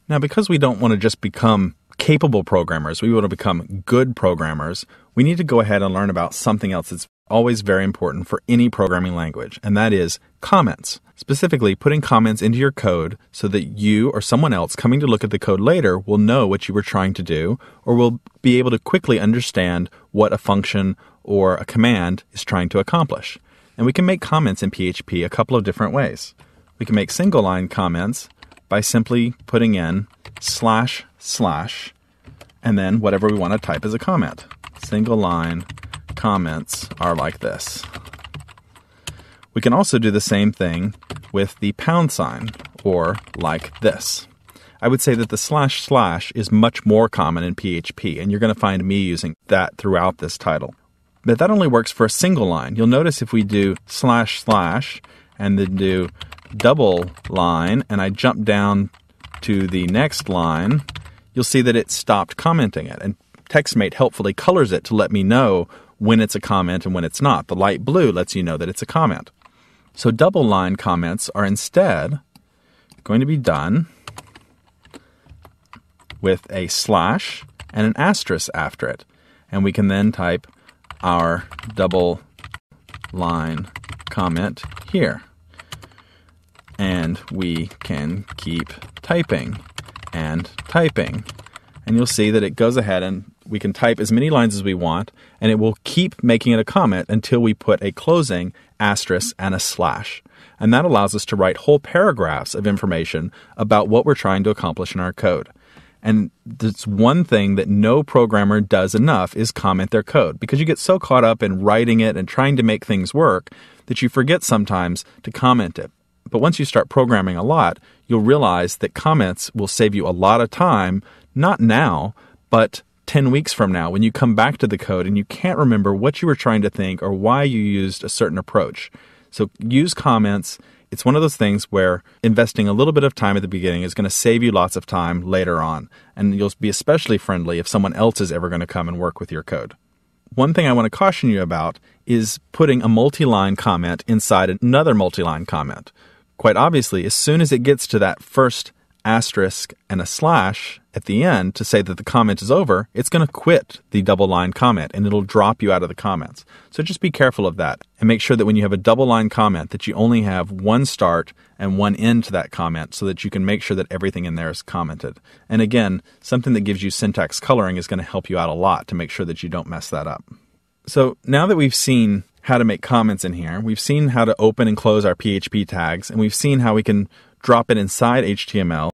Now, because we don't want to just become capable programmers, we want to become good programmers, we need to go ahead and learn about something else that's always very important for any programming language, and that is comments. Specifically, putting comments into your code so that you or someone else coming to look at the code later will know what you were trying to do, or will be able to quickly understand what a function or a command is trying to accomplish. And we can make comments in PHP a couple of different ways. We can make single-line comments by simply putting in // and then whatever we want to type as a comment. Single-line comments are like this. We can also do the same thing with the £, or like this. I would say that the // is much more common in PHP, and you're going to find me using that throughout this title. But that only works for a single line. You'll notice if we do // and then do double line, and I jump down to the next line, you'll see that it stopped commenting it. And TextMate helpfully colors it to let me know when it's a comment and when it's not. The light blue lets you know that it's a comment. So double line comments are instead going to be done with a / and an asterisk after it. And we can then type our double line comment here. And we can keep typing and typing. And you'll see that it goes ahead and we can type as many lines as we want, and it will keep making it a comment until we put a closing asterisk and a /. And that allows us to write whole paragraphs of information about what we're trying to accomplish in our code. And there's one thing that no programmer does enough is comment their code, because you get so caught up in writing it and trying to make things work that you forget sometimes to comment it. But once you start programming a lot, you'll realize that comments will save you a lot of time, not now, but 10 weeks from now when you come back to the code and you can't remember what you were trying to think or why you used a certain approach. So use comments. It's one of those things where investing a little bit of time at the beginning is going to save you lots of time later on. And you'll be especially friendly if someone else is ever going to come and work with your code. One thing I want to caution you about is putting a multi-line comment inside another multi-line comment. Quite obviously, as soon as it gets to that first asterisk and a / at the end to say that the comment is over, it's going to quit the double line comment and it'll drop you out of the comments. So just be careful of that and make sure that when you have a double line comment that you only have one start and one end to that comment so that you can make sure that everything in there is commented. And again, something that gives you syntax coloring is going to help you out a lot to make sure that you don't mess that up. So now that we've seen how to make comments in here, we've seen how to open and close our PHP tags, and we've seen how we can drop it inside HTML